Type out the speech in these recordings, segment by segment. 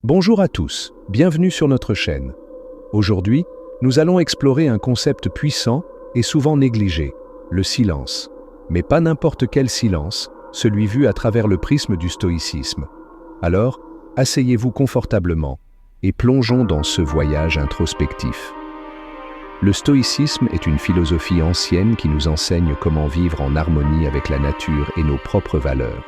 Bonjour à tous, bienvenue sur notre chaîne. Aujourd'hui, nous allons explorer un concept puissant et souvent négligé, le silence. Mais pas n'importe quel silence, celui vu à travers le prisme du stoïcisme. Alors, asseyez-vous confortablement et plongeons dans ce voyage introspectif. Le stoïcisme est une philosophie ancienne qui nous enseigne comment vivre en harmonie avec la nature et nos propres valeurs.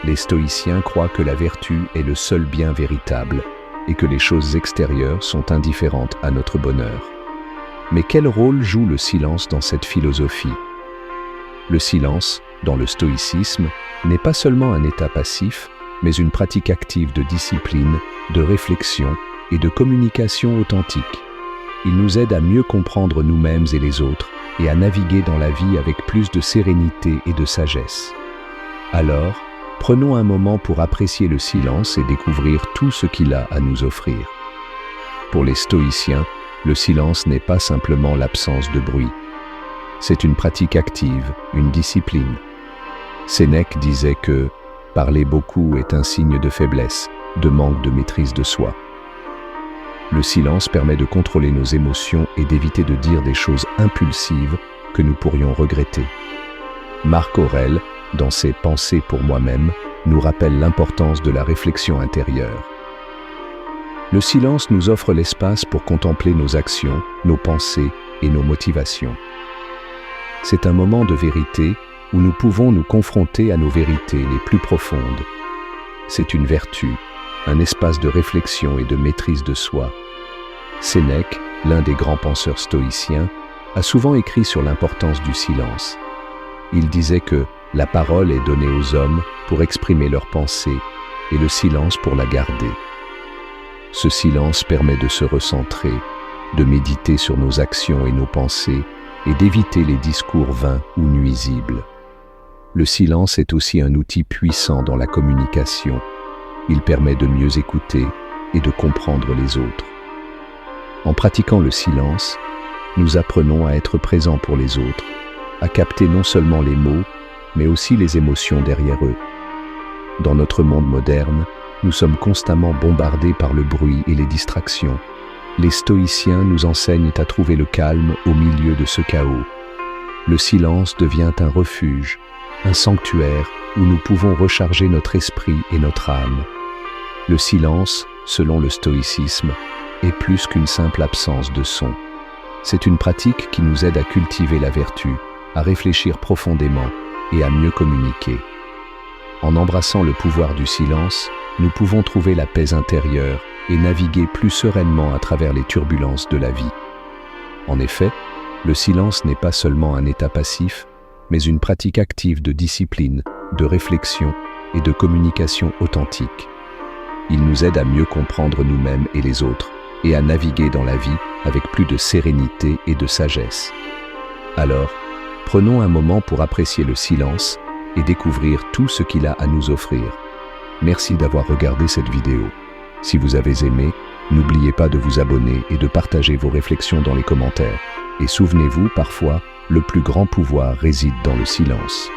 Les stoïciens croient que la vertu est le seul bien véritable et que les choses extérieures sont indifférentes à notre bonheur. Mais quel rôle joue le silence dans cette philosophie? Le silence, dans le stoïcisme, n'est pas seulement un état passif, mais une pratique active de discipline, de réflexion et de communication authentique. Il nous aide à mieux comprendre nous-mêmes et les autres et à naviguer dans la vie avec plus de sérénité et de sagesse. Alors, prenons un moment pour apprécier le silence et découvrir tout ce qu'il a à nous offrir. Pour les stoïciens, le silence n'est pas simplement l'absence de bruit. C'est une pratique active, une discipline. Sénèque disait que « parler beaucoup est un signe de faiblesse, de manque de maîtrise de soi ». Le silence permet de contrôler nos émotions et d'éviter de dire des choses impulsives que nous pourrions regretter. Marc Aurèle, dans ses Pensées pour moi-même, nous rappelle l'importance de la réflexion intérieure. Le silence nous offre l'espace pour contempler nos actions, nos pensées et nos motivations. C'est un moment de vérité où nous pouvons nous confronter à nos vérités les plus profondes. C'est une vertu, un espace de réflexion et de maîtrise de soi. Sénèque, l'un des grands penseurs stoïciens, a souvent écrit sur l'importance du silence. Il disait que la parole est donnée aux hommes pour exprimer leurs pensées et le silence pour la garder. Ce silence permet de se recentrer, de méditer sur nos actions et nos pensées et d'éviter les discours vains ou nuisibles. Le silence est aussi un outil puissant dans la communication. Il permet de mieux écouter et de comprendre les autres. En pratiquant le silence, nous apprenons à être présents pour les autres, à capter non seulement les mots, mais aussi les émotions derrière eux. Dans notre monde moderne, nous sommes constamment bombardés par le bruit et les distractions. Les stoïciens nous enseignent à trouver le calme au milieu de ce chaos. Le silence devient un refuge, un sanctuaire où nous pouvons recharger notre esprit et notre âme. Le silence, selon le stoïcisme, est plus qu'une simple absence de son. C'est une pratique qui nous aide à cultiver la vertu, à réfléchir profondément et à mieux communiquer. En embrassant le pouvoir du silence, nous pouvons trouver la paix intérieure et naviguer plus sereinement à travers les turbulences de la vie. En effet, le silence n'est pas seulement un état passif, mais une pratique active de discipline, de réflexion et de communication authentique. Il nous aide à mieux comprendre nous-mêmes et les autres, et à naviguer dans la vie avec plus de sérénité et de sagesse. Alors, prenons un moment pour apprécier le silence et découvrir tout ce qu'il a à nous offrir. Merci d'avoir regardé cette vidéo. Si vous avez aimé, n'oubliez pas de vous abonner et de partager vos réflexions dans les commentaires. Et souvenez-vous, parfois, le plus grand pouvoir réside dans le silence.